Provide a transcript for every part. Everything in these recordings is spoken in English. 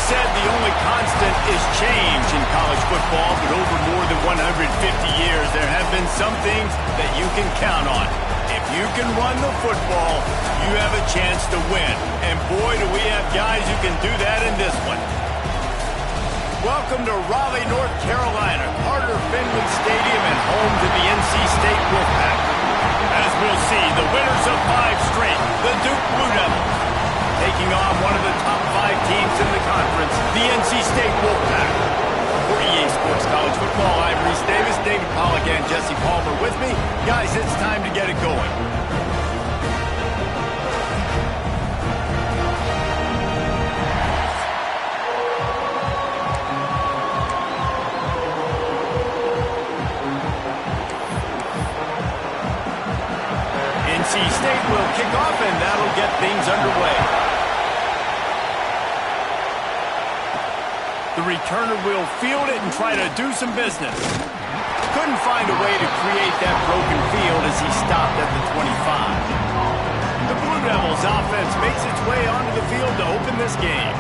said the only constant is change in college football, but over more than 150 years, there have been some things that you can count on. If you can run the football, you have a chance to win. And boy, do we have guys who can do that in this one. Welcome to Raleigh, North Carolina, Carter Finley Stadium, and home to the NC State Wolfpack. As we'll see, the winners of 5 straight, the Duke Blue Devils, taking on one of the top 5 teams in the conference, the NC State Wolfpack. For EA Sports College Football, I'm Reese Davis, David Pollack, and Jesse Palmer with me. Guys, it's time to get it going. NC State will kick off, and that'll get things underway. The returner will field it and try to do some business. Couldn't find a way to create that broken field as he stopped at the 25. The Blue Devils offense makes its way onto the field to open this game.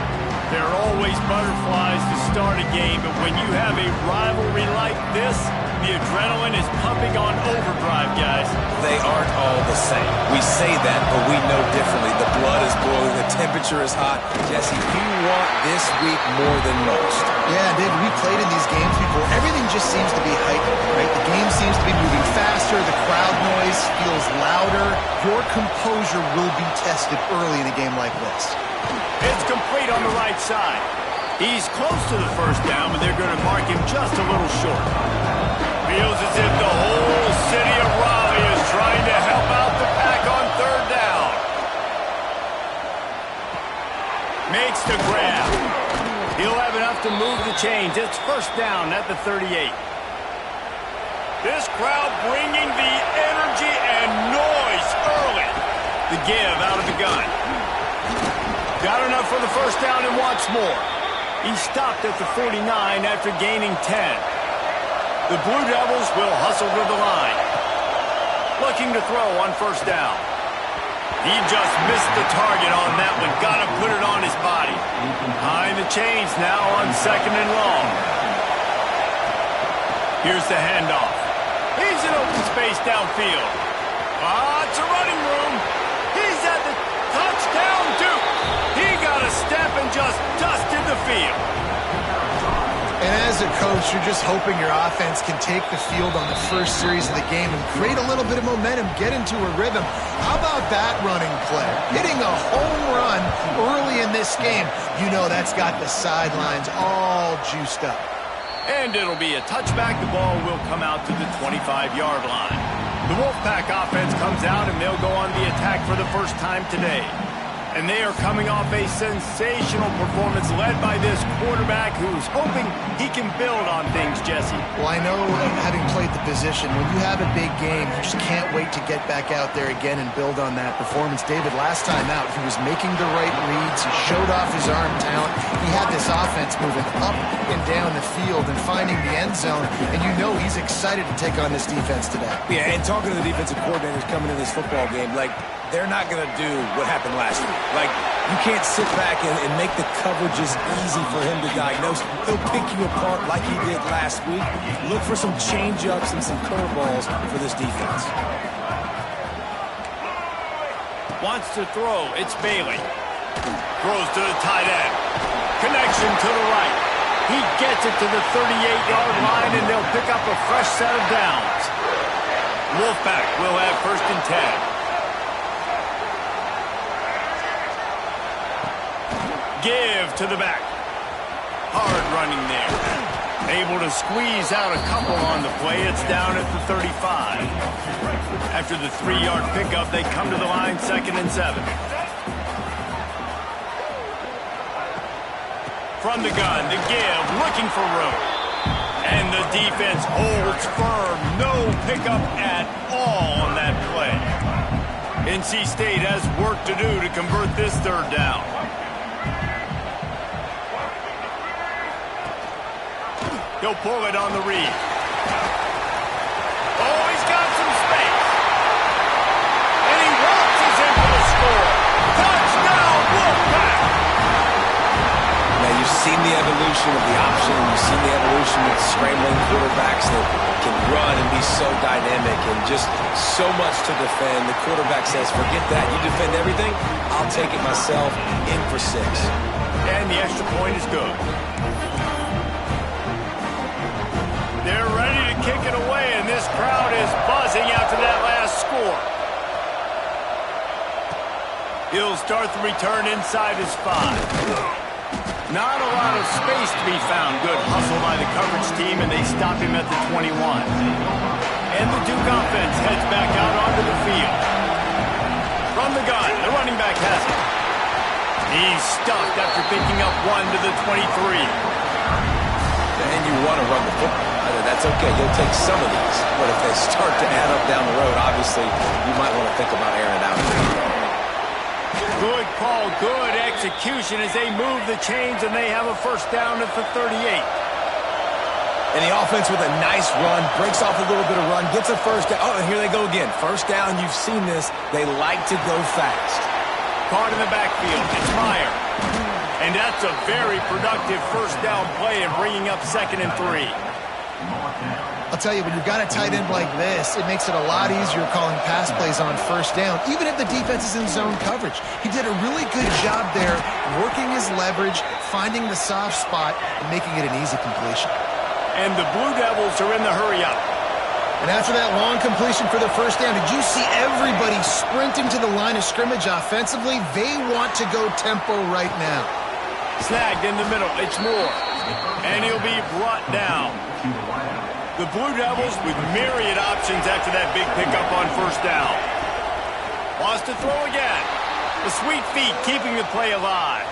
There are always butterflies to start a game, but when you have a rivalry like this, the adrenaline is pumping on overdrive, guys. They aren't all the same. We say that, but we know differently. The blood is boiling. The temperature is hot. Jesse, you want this week more than most. Yeah, David, we played in these games before. Everything just seems to be heightened, right? The game seems to be moving faster. The crowd noise feels louder. Your composure will be tested early in a game like this. It's complete on the right side. He's close to the first down, but they're going to mark him just a little short. Feels as if the whole city of Raleigh is trying to help out the pack on 3rd down. Makes the grab. He'll have enough to move the chains. It's 1st down at the 38. This crowd bringing the energy and noise early. The give out of the gun. Got enough for the 1st down and wants more. He stopped at the 49 after gaining 10. The Blue Devils will hustle to the line. Looking to throw on 1st down. He just missed the target on that one. Got to put it on his body. Behind the chains now on 2nd and long. Here's the handoff. He's in open space downfield. It's a running room. He's at the touchdown Duke. He got a step and just dusted the field. And as a coach, you're just hoping your offense can take the field on the first series of the game and create a little bit of momentum, get into a rhythm. How about that running play? Hitting a home run early in this game. You know that's got the sidelines all juiced up. And it'll be a touchback. The ball will come out to the 25-yard line. The Wolfpack offense comes out, and they'll go on the attack for the first time today. And they are coming off a sensational performance led by this quarterback who's hoping he can build on things, Jesse. Well, I know, having played the position, when you have a big game, you just can't wait to get back out there again and build on that performance. David, last time out, he was making the right reads. He showed off his arm talent. He had this offense moving up and down the field and finding the end zone. And you know he's excited to take on this defense today. Yeah, and talking to the defensive coordinators coming in this football game, like, they're not going to do what happened last week. Like, you can't sit back and make the coverages easy for him to diagnose. He'll pick you apart like he did last week. Look for some change-ups and some curveballs for this defense. Wants to throw. It's Bailey. Throws to the tight end. Connection to the right. He gets it to the 38-yard line, and they'll pick up a fresh set of downs. Wolfpack will have 1st and 10. Give to the back. Hard running there. Able to squeeze out a couple on the play. It's down at the 35. After the 3-yard pickup, they come to the line 2nd and 7. From the gun, the give, looking for room. And the defense holds firm. No pickup at all on that play. NC State has work to do to convert this 3rd down. He'll pull it on the read. Oh, he's got some space. And he waltzes in for the score. Touchdown, Wolfpack! Now, you quarterbacks that can run and be so dynamic and just so much to defend. The quarterback says, forget that. You defend everything, I'll take it myself. In for 6. And the extra point is good. They're ready to kick it away, and this crowd is buzzing after that last score. He'll start the return inside his 5. Not a lot of space to be found. Good hustle by the coverage team, and they stop him at the 21. And the Duke offense heads back out onto the field. From the gun, the running back has it. He's stuffed after picking up 1 to the 23. And you want to run the football. That's okay. You'll take some of these. But if they start to add up down the road, obviously, you might want to think about airing out. Good call, good execution as they move the chains, and they have a first down at the 38. And the offense with a nice run, breaks off a little bit of run, gets a first down. Oh, and here they go again. First down, you've seen this. They like to go fast. Caught in the backfield, it's Meyer. And that's a very productive first down play and bringing up 2nd and 3. I'll tell you, when you've got a tight end like this, it makes it a lot easier calling pass plays on first down, even if the defense is in zone coverage. He did a really good job there, working his leverage, finding the soft spot, and making it an easy completion. And the Blue Devils are in the hurry-up. And after that long completion for the first down, did you see everybody sprinting to the line of scrimmage offensively? They want to go tempo right now. Snagged in the middle, it's Moore. And he'll be brought down. The Blue Devils with myriad options after that big pickup on first down. Wants to throw again. The sweet feet keeping the play alive.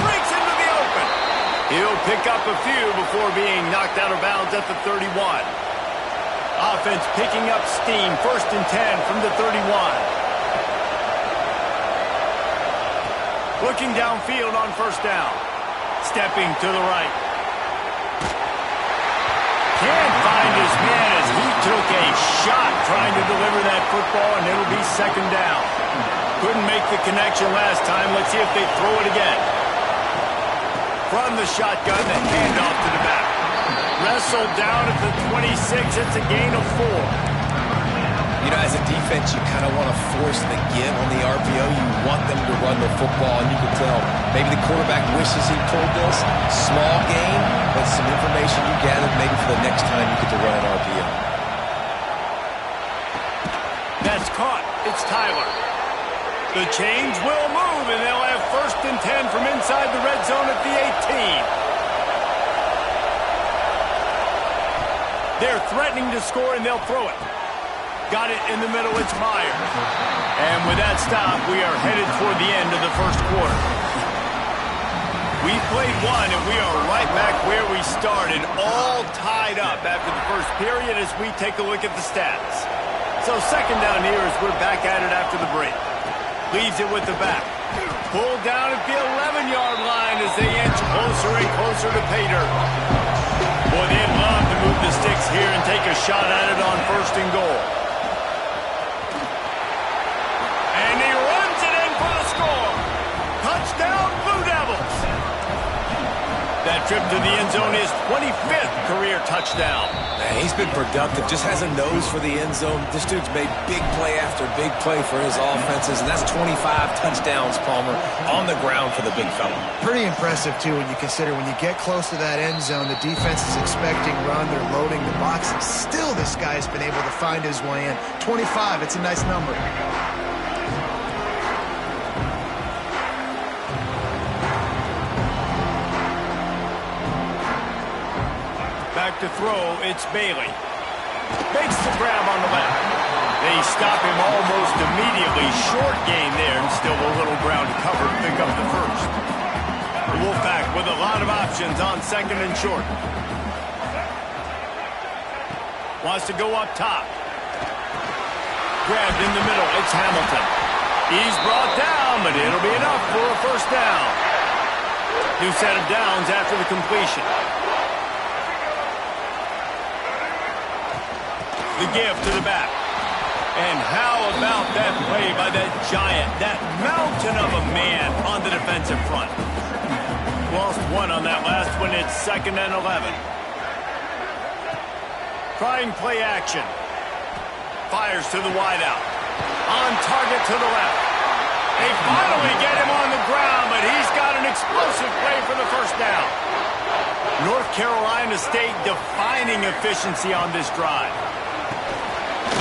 Breaks into the open. He'll pick up a few before being knocked out of bounds at the 31. Offense picking up steam. 1st and 10 from the 31. Looking downfield on first down. Stepping to the right. Can't find his man as he took a shot trying to deliver that football, and it'll be 2nd down. Couldn't make the connection last time. Let's see if they throw it again. From the shotgun, the handoff to the back. Wrestled down at the 26. It's a gain of 4. You know, as a defense, you kind of want to force the give on the RPO. You want them to run the football, and you can tell maybe the quarterback wishes he pulled this. Small gain, but some information you gathered maybe for the next time you get to run an RPO. That's caught. It's Tyler. The chains will move, and they'll have 1st and 10 from inside the red zone at the 18. They're threatening to score, and they'll throw it. Got it in the middle, it's Meyer. And with that stop, we are headed toward the end of the first quarter. We played 1, and we are right back where we started, all tied up after the first period as we take a look at the stats. So 2nd down here as we're back at it after the break. Leaves it with the back. Pulled down at the 11-yard line as they inch closer and closer to pay dirt. Boy, they'd love to move the sticks here and take a shot at it on 1st and goal. And he runs it in for the score. Touchdown, Blue Devils. That trip to the end zone is 25th career touchdown. Man, he's been productive, just has a nose for the end zone. This dude's made big play after big play for his offenses, and that's 25 touchdowns, Palmer, on the ground for the big fella. Pretty impressive, too, when you consider when you get close to that end zone, the defense is expecting run, they're loading the boxes. Still, this guy's been able to find his way in. 25, it's a nice number. Back to throw, it's Bailey. Makes the grab on the left. They stop him almost immediately. Short gain there, and still a little ground to cover to pick up the first. The Wolfpack with a lot of options on 2nd and short. Wants to go up top. Grabbed in the middle, it's Hamilton. He's brought down, but it'll be enough for a first down. New set of downs after the completion. The give to the back. And how about that play by that giant, that mountain of a man on the defensive front? Lost 1 on that last one. It's 2nd and 11. Trying play action. Fires to the wideout. On target to the left. They finally get him on the ground, but he's got an explosive play for the first down. North Carolina State defining efficiency on this drive.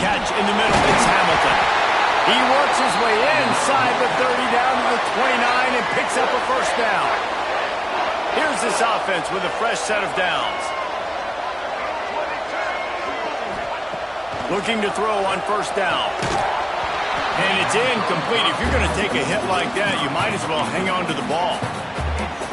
Catch in the middle. It's Hamilton. He works his way inside the 30 down to the 29 and picks up a first down. Here's this offense with a fresh set of downs. Looking to throw on first down. And it's incomplete. If you're going to take a hit like that, you might as well hang on to the ball.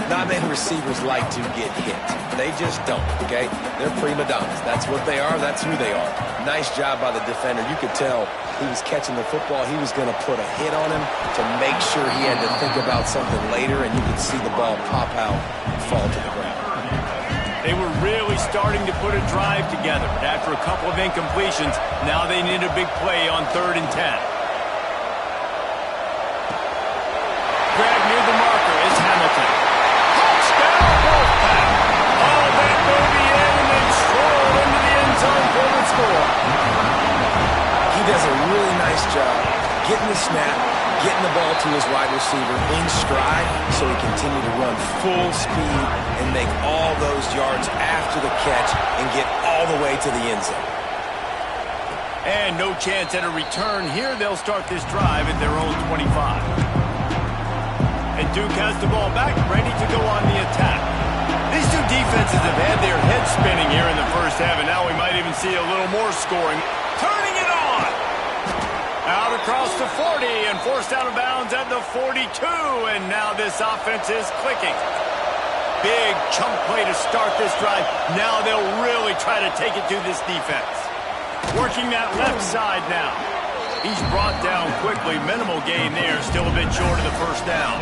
Not many receivers like to get hit. They just don't, okay? They're prima donnas. That's what they are. That's who they are. Nice job by the defender. You could tell he was catching the football. He was going to put a hit on him to make sure he had to think about something later, and you could see the ball pop out and fall to the ground. They were really starting to put a drive together. But after a couple of incompletions, now they need a big play on 3rd and 10. Grab near the marker is Hamilton. Touchdown, Wolfpack! All that baby in and then stroll into the end zone for the score. He does a really nice job getting the snap, getting the ball to his wide receiver in stride so he continued to run full speed and make all those yards after the catch and get all the way to the end zone. And no chance at a return here. They'll start this drive at their own 25. And Duke has the ball back, ready to go on the attack. These two defenses have had their heads spinning here in the first half, and now we might even see a little more scoring. Turning it on! Out across the 40 and forced out of bounds at the 42, and now this offense is clicking. Big chunk play to start this drive. Now they'll really try to take it to this defense. Working that left side now. He's brought down quickly. Minimal gain there. Still a bit short of the first down.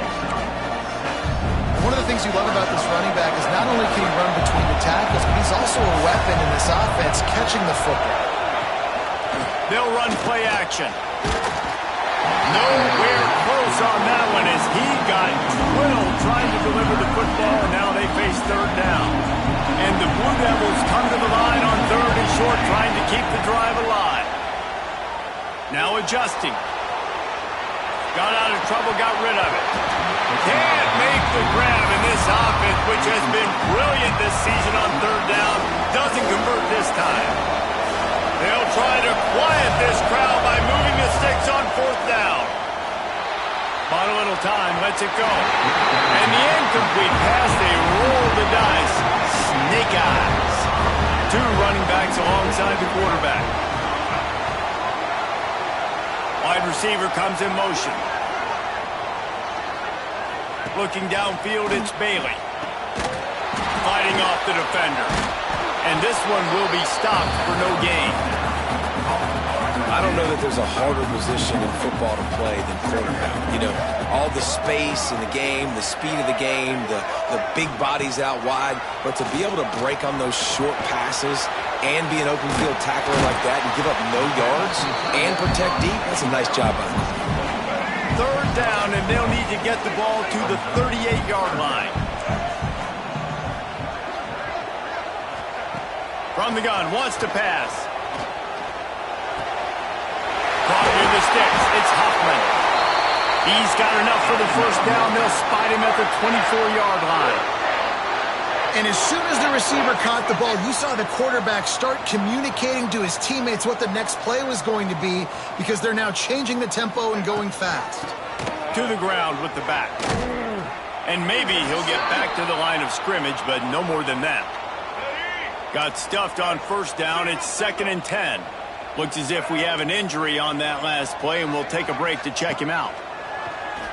One of the things you love about this running back is not only can he run between the tackles, but he's also a weapon in this offense catching the football. They'll run play action. Nowhere close on that one as he got drilled trying to deliver the football, and now they face 3rd down. And the Blue Devils come to the line on 3rd and short, trying to keep the drive alive. Now adjusting. Got out of trouble, got rid of it. Can't make the grab in this offense, which has been brilliant this season on 3rd down. Doesn't convert this time. They'll try to quiet this crowd by moving the sticks on 4th down. Bought a little time, lets it go. And the incomplete pass, they roll the dice. Snake eyes. 2 running backs alongside the quarterback. Wide receiver comes in motion. Looking downfield, it's Bailey. Fighting off the defender. And this one will be stopped for no gain. I don't know that there's a harder position in football to play than quarterback. You know, all the space in the game, the speed of the game, the big bodies out wide. But to be able to break on those short passes and be an open field tackler like that and give up no yards and protect deep, that's a nice job by him. 3rd down, and they'll need to get the ball to the 38-yard line. From the gun, wants to pass. Caught near the sticks. It's Huffman. He's got enough for the first down. They'll spot him at the 24-yard line. And as soon as the receiver caught the ball, you saw the quarterback start communicating to his teammates what the next play was going to be because they're now changing the tempo and going fast. To the ground with the back. And maybe he'll get back to the line of scrimmage, but no more than that. Got stuffed on first down. It's 2nd and 10. Looks as if we have an injury on that last play, and we'll take a break to check him out.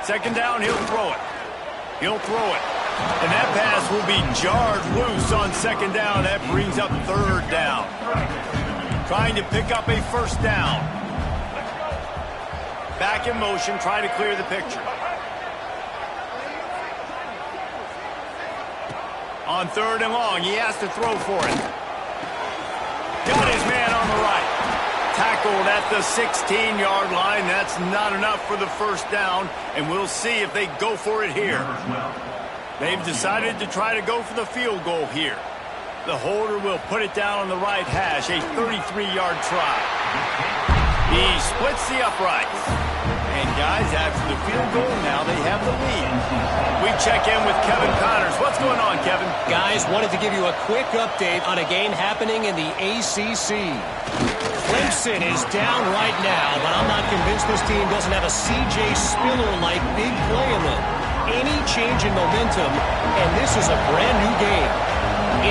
2nd down, he'll throw it. He'll throw it. And that pass will be jarred loose on 2nd down. That brings up 3rd down. Trying to pick up a first down. Back in motion, try to clear the picture. On 3rd and long, he has to throw for it. Got his man on the right. Tackled at the 16-yard line. That's not enough for the first down, and we'll see if they go for it here. They've decided to try to go for the field goal here. The holder will put it down on the right hash, a 33-yard try. He splits the uprights. And guys, after the field goal, now they have the lead. We check in with Kevin Connors. What's going on, Kevin? Guys, wanted to give you a quick update on a game happening in the ACC. Clemson is down right now, but I'm not convinced this team doesn't have a C.J. Spiller-like big play in them. Any change in momentum, and this is a brand-new game.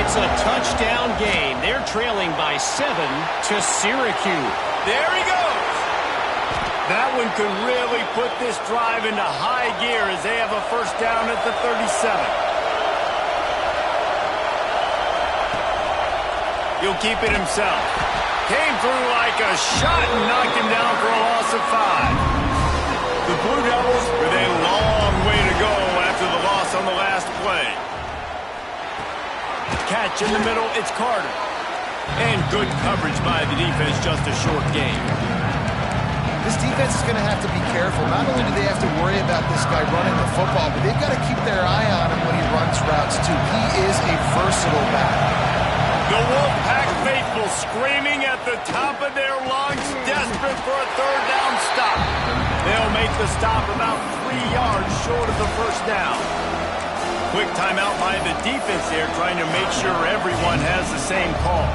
It's a touchdown game. They're trailing by 7 to Syracuse. There he goes. That one could really put this drive into high gear as they have a first down at the 37. He'll keep it himself. Came through like a shot and knocked him down for a loss of 5. The Blue Devils with a long way to go after the loss on the last play. Catch in the middle, it's Carter. And good coverage by the defense, just a short game. This defense is going to have to be careful. Not only do they have to worry about this guy running the football, but they've got to keep their eye on him when he runs routes, too. He is a versatile back. The Wolfpack faithful screaming at the top of their lungs, desperate for a third down stop. They'll make the stop about 3 yards short of the first down. Quick timeout by the defense there, trying to make sure everyone has the same call.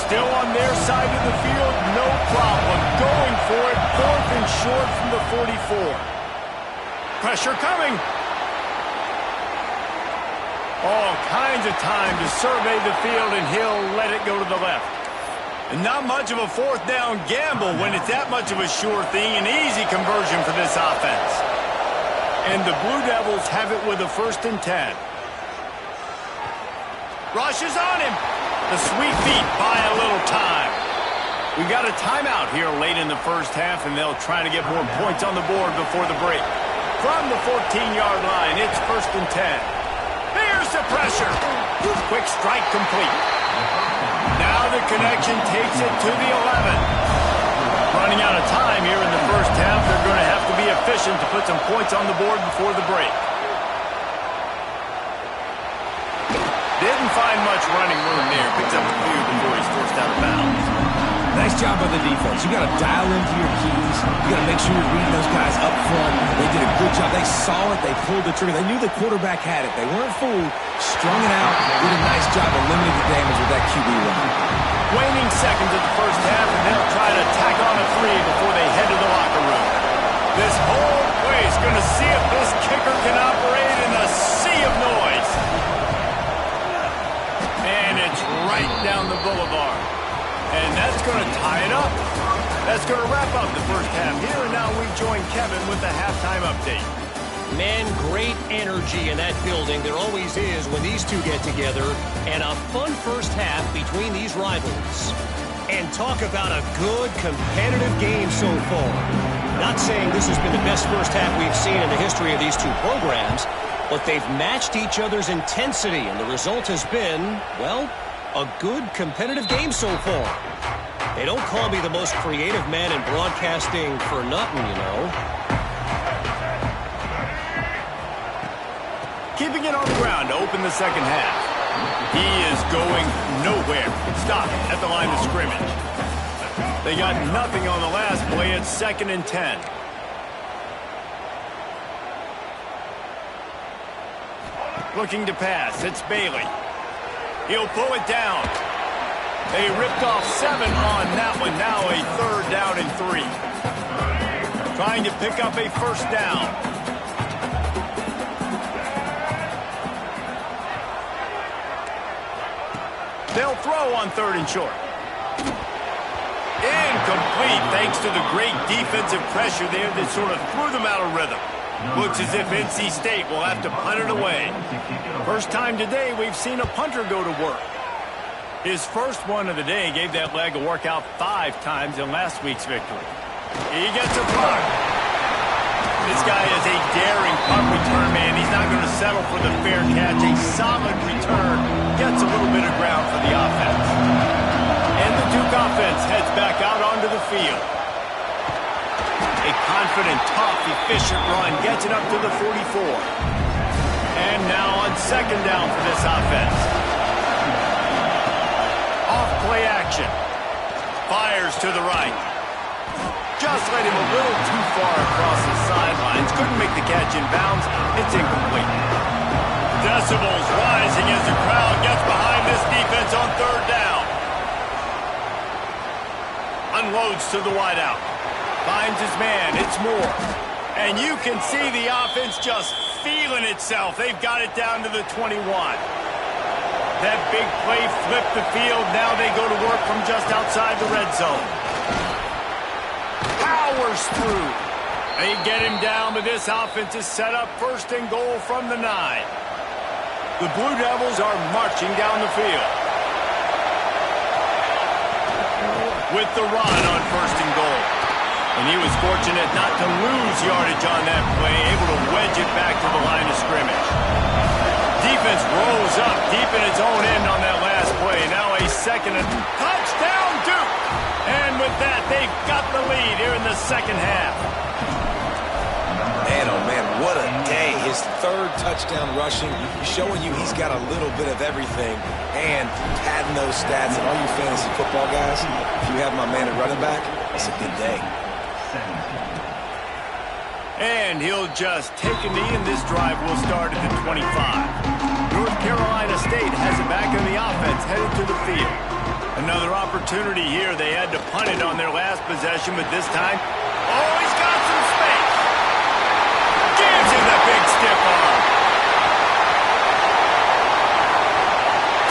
Still on their side of the field, no problem. Going for it, 4th and short from the 44. Pressure coming. All kinds of time to survey the field, and he'll let it go to the left. And not much of a 4th down gamble when it's that much of a sure thing. An easy conversion for this offense. And the Blue Devils have it with a 1st and 10. Rush is on him. The sweet feet buy a little time. We've got a timeout here late in the first half, and they'll try to get more points on the board before the break. From the 14-yard line, it's 1st and 10. Here's the pressure. Quick strike complete. Now the connection takes it to the 11. Running out of time here in the first half. They're going to have to be efficient to put some points on the board before the break. Didn't find much running room there. Picks up a few before he's forced out of bounds. Nice job by the defense. You got to dial into your keys. You got to make sure you're reading those guys up front. They did a good job. They saw it. They pulled the trigger. They knew the quarterback had it. They weren't fooled. Strung it out. Did a nice job of limiting the damage with that QB run. Waning seconds of the first half, and they'll try to tack on a 3 before they head to the locker room. This whole place going to see if this kicker can operate in a sea of noise. And it's right down the boulevard. And that's going to tie it up. That's going to wrap up the first half here, and now we join Kevin with the halftime update. Man, great energy in that building. There always is when these two get together. And a fun first half between these rivals. And talk about a good, competitive game so far. Not saying this has been the best first half we've seen in the history of these two programs, but they've matched each other's intensity, and the result has been, well, a good, competitive game so far. They don't call me the most creative man in broadcasting for nothing, you know. Keeping it on the ground to open the second half. He is going nowhere. Stop at the line of scrimmage. They got nothing on the last play. It's 2nd and 10. Looking to pass. It's Bailey. He'll pull it down. They ripped off 7 on that one. Now a 3rd down and 3. Trying to pick up a first down. They'll throw on 3rd and short. Incomplete thanks to the great defensive pressure there that sort of threw them out of rhythm. Looks as if NC State will have to punt it away. First time today we've seen a punter go to work. His first one of the day gave that leg a workout 5 times in last week's victory. He gets a block. This guy is a daring punt return man. He's not going to settle for the fair catch. A solid return gets a little bit of ground for the offense. And the Duke offense heads back out onto the field. A confident, tough, efficient run gets it up to the 44. And now on second down for this offense. Off play action. Fires to the right. Just led him a little too far across the sidelines. Couldn't make the catch in bounds. It's incomplete. Decibels rising as the crowd gets behind this defense on third down. Unloads to the wideout. Finds his man. It's Moore. And you can see the offense just feeling itself. They've got it down to the 21. That big play flipped the field. Now they go to work from just outside the red zone. Powers through. They get him down, but this offense is set up first and goal from the 9. The Blue Devils are marching down the field. With the run on first and goal. And he was fortunate not to lose yardage on that play, able to wedge it back to the line of scrimmage. Defense rose up deep in its own end on that last play. Now a second and touchdown, Duke! And with that, they've got the lead here in the second half. Man, oh man, what a day. His third touchdown rushing, showing you he's got a little bit of everything. And padding those stats, and all you fantasy football guys, if you have my man at running back, it's a good day. And he'll just take a knee, and this drive will start at the 25. North Carolina State has it back in the offense, headed to the field. Another opportunity here. They had to punt it on their last possession, but this time, oh, he's got some space. Gives him the big stiff arm.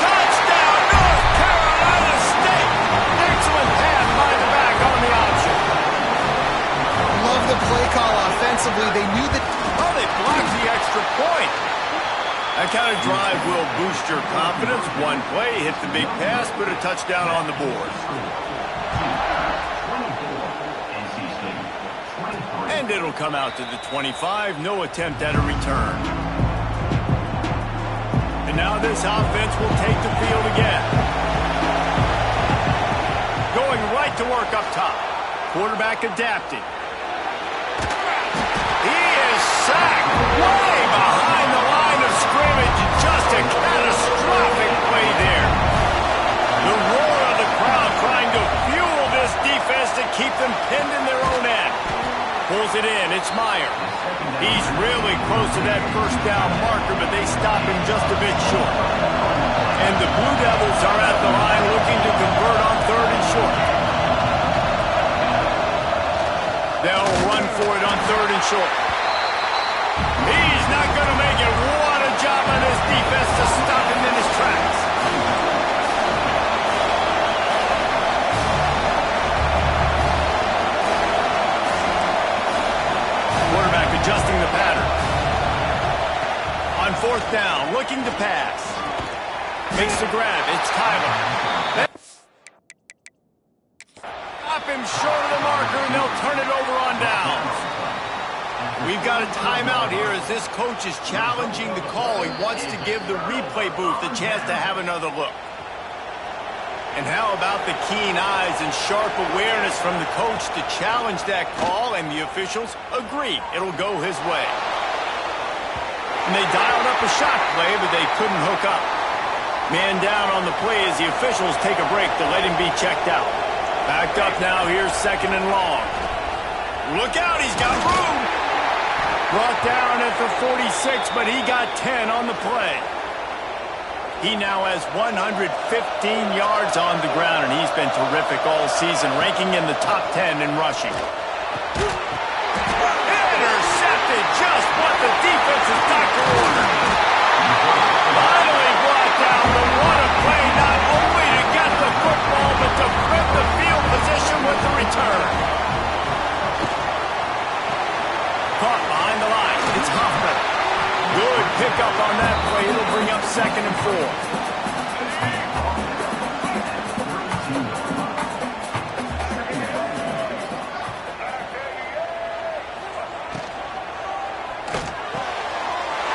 Touchdown, North Carolina State. Excellent pass by the back on the option. Love the play call offensively. They knew that. Oh, they blocked the extra point. That kind of drive will boost your confidence. One play, hit the big pass, put a touchdown on the board. And it'll come out to the 25. No attempt at a return. And now this offense will take the field again. Going right to work up top. Quarterback adapting. He is sacked way behind the line of scrimmage. Just a catastrophic play there. The roar of the crowd trying to fuel this defense to keep them pinned in their own end. Pulls it in. It's Meyer. He's really close to that first down marker, but they stop him just a bit short. And the Blue Devils are at the line looking to convert on third and short. They'll run for it on third and short. He's not going to make it. What a job on this defense to stop him in his tracks. Quarterback adjusting the pattern. On fourth down, looking to pass. Makes the grab. It's Tyler. Stop him short of the marker, and they'll turn it over on downs. We've got a timeout here as this coach is challenging the call. He wants to give the replay booth a chance to have another look. And how about the keen eyes and sharp awareness from the coach to challenge that call, and the officials agree it'll go his way. And they dialed up a shot play, but they couldn't hook up. Man down on the play as the officials take a break to let him be checked out. Backed up now, here's second and long. Look out, he's got room. Brought down at the 46, but he got 10 on the play. He now has 115 yards on the ground, and he's been terrific all season, ranking in the top 10 in rushing. Intercepted, just what the defense has got to order. Finally brought down, but what a play, not only to get the football, but to flip the field position with the return. Caught behind the line. It's Hoffman. Good pickup on that play. It'll bring up second and 4.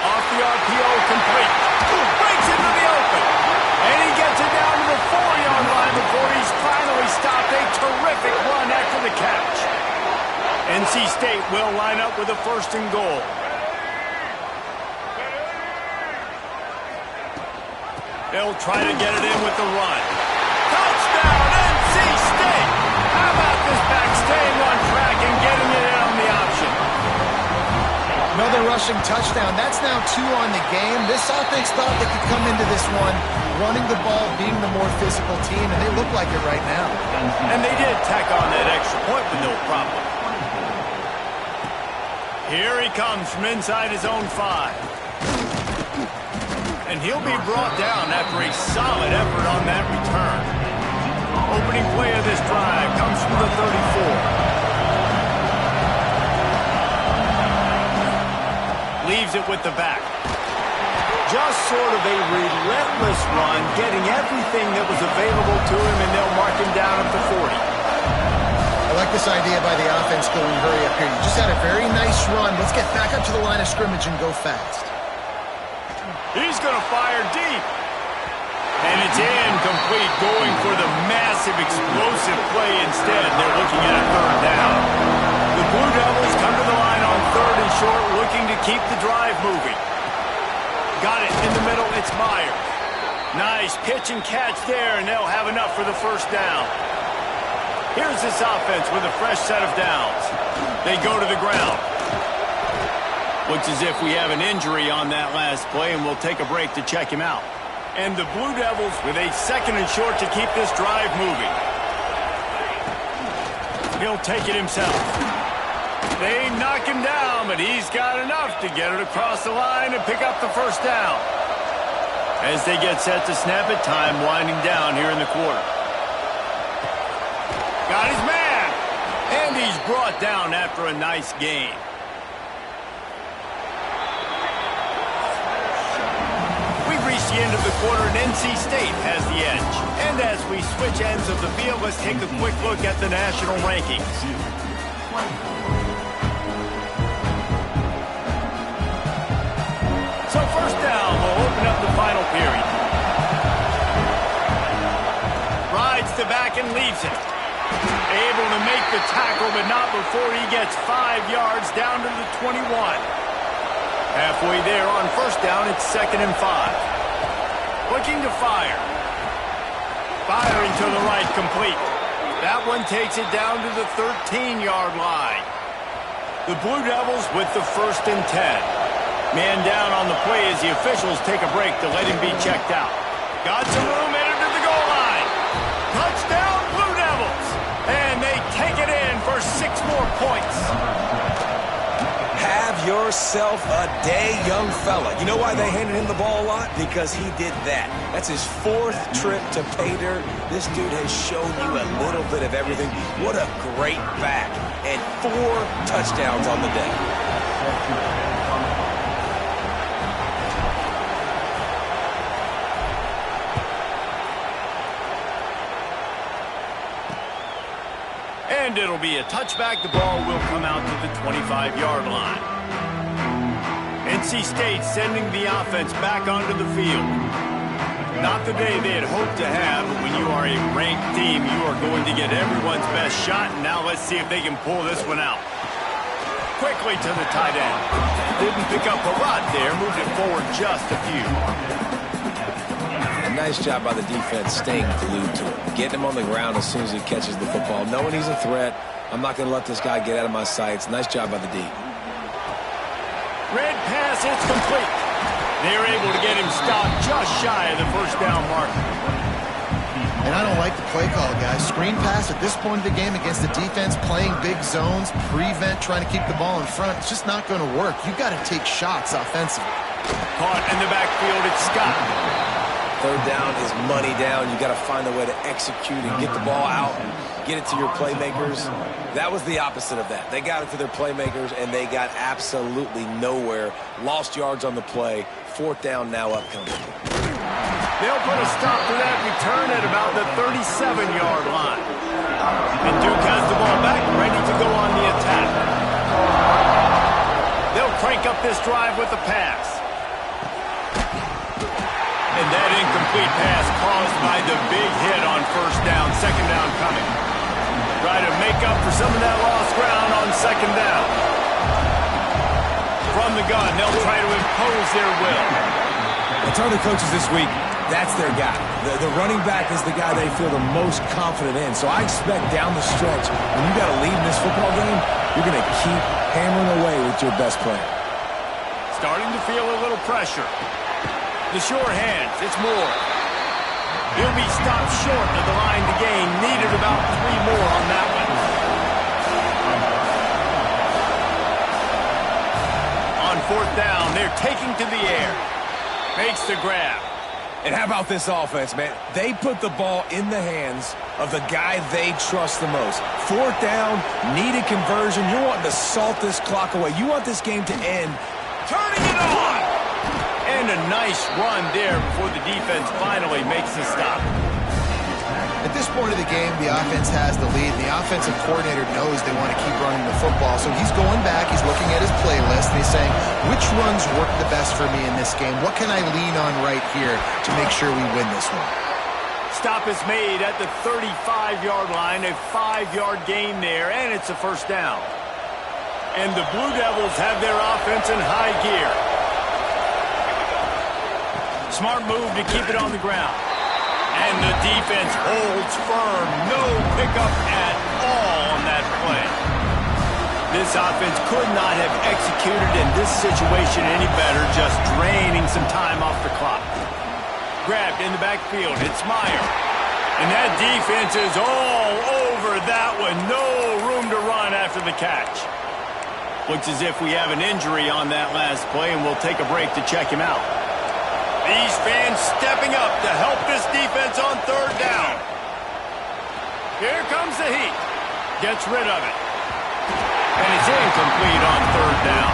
Off the RPO, complete. Breaks into the open. And he gets it down to the 4-yard line before he's finally stopped. A terrific run after the catch. NC State will line up with a first and goal. They'll try to get it in with the run. Touchdown, NC State! How about this back staying on track and getting it in on the option? Another rushing touchdown. That's now 2 on the game. This offense thought they could come into this one running the ball, being the more physical team, and they look like it right now. And they did tack on that extra point with no problem. Here he comes from inside his own 5. And he'll be brought down after a solid effort on that return. Opening play of this drive comes from the 34. Leaves it with the back. Just sort of a relentless run, getting everything that was available to him, and they'll mark him down at the 40. I like this idea by the offense going hurry up here. You just had a very nice run. Let's get back up to the line of scrimmage and go fast. He's going to fire deep. And it's incomplete, going for the massive explosive play instead. They're looking at a 3rd down. The Blue Devils come to the line on 3rd and short, looking to keep the drive moving. Got it in the middle, it's Myers. Nice pitch and catch there, and they'll have enough for the 1st down. Here's this offense with a fresh set of downs. They go to the ground. Looks as if we have an injury on that last play, and we'll take a break to check him out. And the Blue Devils with a 2nd and short to keep this drive moving. He'll take it himself. They knock him down, but he's got enough to get it across the line and pick up the 1st down. As they get set to snap it, time winding down here in the quarter. Got his man, and he's brought down after a nice gain. We've reached the end of the quarter, and NC State has the edge. And as we switch ends of the field, let's take a quick look at the national rankings. So 1st down, we'll open up the final period. Rides the back and leaves it. Able to make the tackle, but not before he gets 5 yards down to the 21. Halfway there on 1st down, it's 2nd and 5. Looking to fire. Firing to the right, complete. That one takes it down to the 13-yard line. The Blue Devils with the 1st and 10. Man down on the play as the officials take a break to let him be checked out. Got some room, headed to the goal line. Touchdown, Blue Devils! And they take it in for 6 more points. Have yourself a day, young fella. You know why they handed him the ball a lot? Because he did that. That's his 4th trip to pay dirt. This dude has shown you a little bit of everything. What a great back. And 4 touchdowns on the day. And it'll be a touchback. The ball will come out to the 25-yard line. NC State sending the offense back onto the field. Not the day they had hoped to have, but when you are a ranked team, you are going to get everyone's best shot. And now let's see if they can pull this one out. Quickly to the tight end. Didn't pick up a lot there, moved it forward just a few. Nice job by the defense staying glued to him. Getting him on the ground as soon as he catches the football. Knowing he's a threat, I'm not going to let this guy get out of my sights. Nice job by the D. Red pass, it's complete. They're able to get him stopped just shy of the 1st down marker. And I don't like the play call, guys. Screen pass at this point of the game against the defense, playing big zones, prevent, trying to keep the ball in front. It's just not going to work. You've got to take shots offensively. Caught in the backfield, it's Scott. 3rd down is money down. You got to find a way to execute and get the ball out, get it to your playmakers. That was the opposite of that. They got it to their playmakers, and they got absolutely nowhere. Lost yards on the play. 4th down now upcoming. They'll put a stop to that return at about the 37-yard line. And Duke has the ball back, ready to go on the attack. They'll crank up this drive with a pass. And that incomplete pass caused by the big hit on 1st down, 2nd down coming. Try to make up for some of that lost ground on 2nd down. From the gun, they'll try to impose their will. I told the coaches this week, That's their guy. The running back is the guy they feel the most confident in. So I expect down the stretch, when you got to lead in this football game, you're going to keep hammering away with your best player. Starting to feel a little pressure. The sure hands, it's Moore. He'll be stopped short of the line to gain. Needed about 3 more on that one. On 4th down, they're taking to the air. Makes the grab. And how about this offense, man? They put the ball in the hands of the guy they trust the most. 4th down, needed conversion. You're wanting to salt this clock away. You want this game to end. Turning it on! And a nice run there before the defense finally makes the stop. At this point of the game, the offense has the lead. The offensive coordinator knows they want to keep running the football, so he's going back, he's looking at his playlist, and he's saying, which runs work the best for me in this game? What can I lean on right here to make sure we win this one? Stop is made at the 35-yard line, a 5-yard gain there, and it's a 1st down. And the Blue Devils have their offense in high gear. Smart move to keep it on the ground. And the defense holds firm. No pickup at all on that play. This offense could not have executed in this situation any better, just draining some time off the clock. Grabbed in the backfield. It's Meyer. And that defense is all over that one. No room to run after the catch. Looks as if we have an injury on that last play, and we'll take a break to check him out. These fans stepping up to help this defense on 3rd down. Here comes the heat. Gets rid of it. And it's incomplete on 3rd down.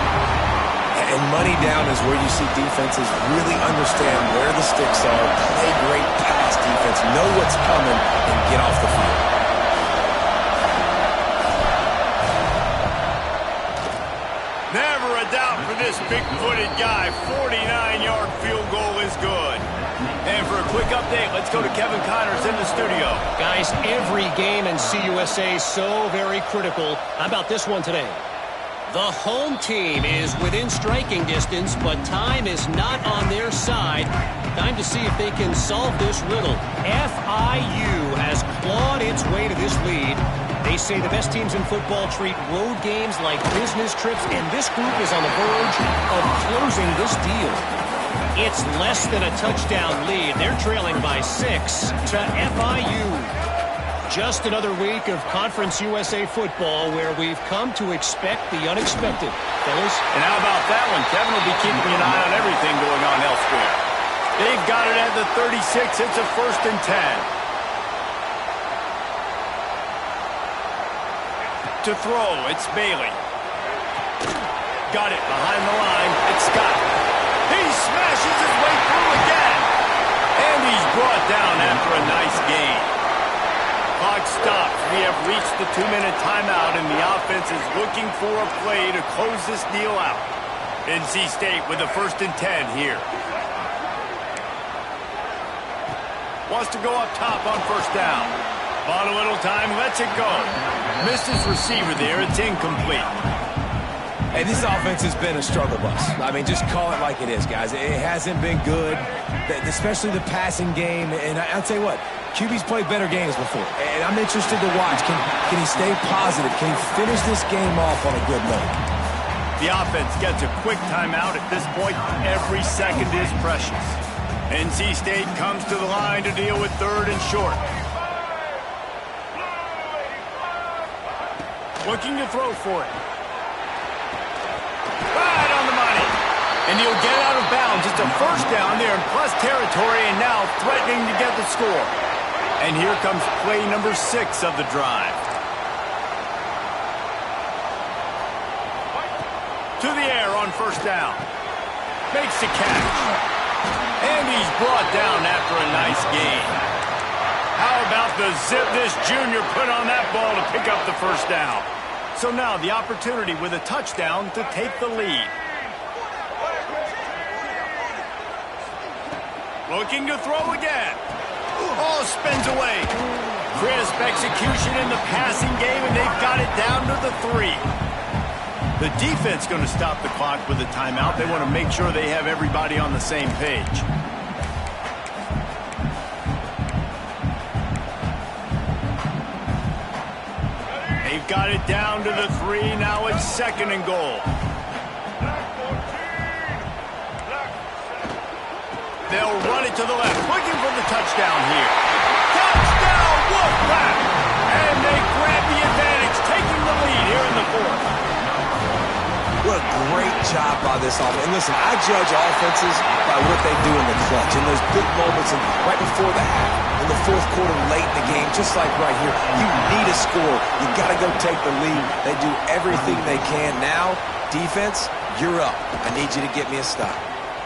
And money down is where you see defenses really understand where the sticks are, play great pass defense, know what's coming, and get off the field. Never a doubt for this big-footed guy. 49-yard field goal is good. And for a quick update, let's go to Kevin Connors in the studio. Guys, every game in CUSA is so very critical. How about this one today? The home team is within striking distance, but time is not on their side. Time to see if they can solve this riddle. FIU has clawed its way to this lead. They say the best teams in football treat road games like business trips, and this group is on the verge of closing this deal. It's less than a touchdown lead. They're trailing by 6 to FIU. Just another week of Conference USA football where we've come to expect the unexpected. Fellas? And how about that one? Kevin will be keeping an eye on everything going on elsewhere. They've got it at the 36. It's a 1st and 10. To throw, it's Bailey. Got it behind the line. It's Scott. He smashes his way through again. And he's brought down after a nice gain. Clock stops. We have reached the 2-minute timeout, and the offense is looking for a play to close this deal out. NC State with a 1st and 10 here. Wants to go up top on 1st down. Bought a little time, lets it go. Missed his receiver there, it's incomplete. Hey, this offense has been a struggle bus. I mean, just call it like it is, guys. It hasn't been good, especially the passing game. And I'll tell you what, QB's played better games before. And I'm interested to watch. Can he stay positive? Can he finish this game off on a good note? The offense gets a quick timeout. At this point, every second is precious. NC State comes to the line to deal with 3rd and short. Looking to throw for it. Right on the money. And he'll get out of bounds. It's a 1st down there in plus territory, and now threatening to get the score. And here comes play number 6 of the drive. To the air on 1st down. Makes the catch. And he's brought down after a nice gain. How about the zip this junior put on that ball to pick up the 1st down? So now the opportunity with a touchdown to take the lead. Looking to throw again. Oh, spins away. Crisp execution in the passing game, and they've got it down to the 3. The defense going to stop the clock with a timeout. They want to make sure they have everybody on the same page. got it down to the 3. Now it's 2nd and goal. They'll run it to the left, looking for the touchdown here. Touchdown, Wolfpack! And they grab the advantage, taking the lead here in the 4th. What a great job by this offense. And listen, I judge offenses by what they do in the clutch, in those big moments, and right before the half, in the 4th quarter, late in the game, just like right here. You need a score. You got to go take the lead. They do everything they can. Now, defense, you're up. I need you to get me a stop.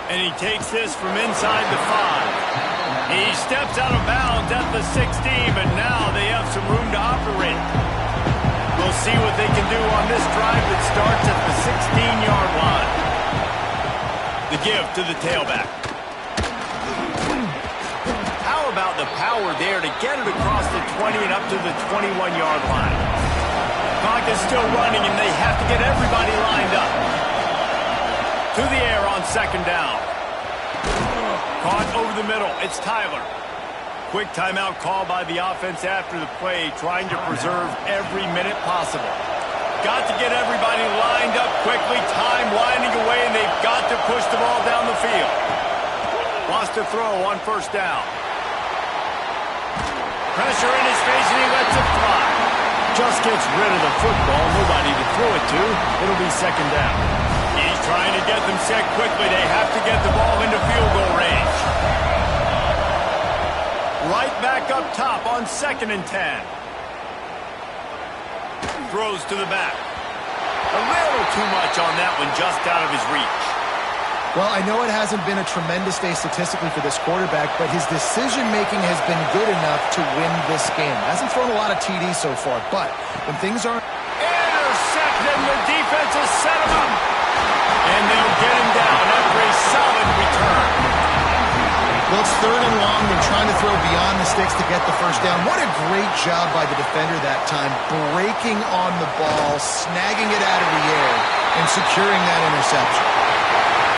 And he takes this from inside the 5. He steps out of bounds at the 16, but now they have some room to operate. We'll see what they can do on this drive that starts at the 16-yard line. The give to the tailback. How about the power there to get it across the 20 and up to the 21-yard line? Clock is still running, and they have to get everybody lined up. To the air on 2nd down. Caught over the middle. It's Tyler. Quick timeout call by the offense after the play, trying to preserve every minute possible. Got to get everybody lined up quickly. Time winding away, and they've got to push the ball down the field. Wants to throw on 1st down. Pressure in his face, and he lets it fly. Just gets rid of the football. Nobody to throw it to. It'll be 2nd down. He's trying to get them set quickly. They have to get the ball into field goal range. Right back up top on 2nd and 10. Throws to the back. A little too much on that one, just out of his reach. Well, I know it hasn't been a tremendous day statistically for this quarterback, but his decision-making has been good enough to win this game. Hasn't thrown a lot of TDs so far, but when things aren't... Intercepted, and the defense has set him up. And they'll get him down after a solid return. Well, it's 3rd and long. They're trying to throw beyond the sticks to get the 1st down. What a great job by the defender that time, breaking on the ball, snagging it out of the air, and securing that interception.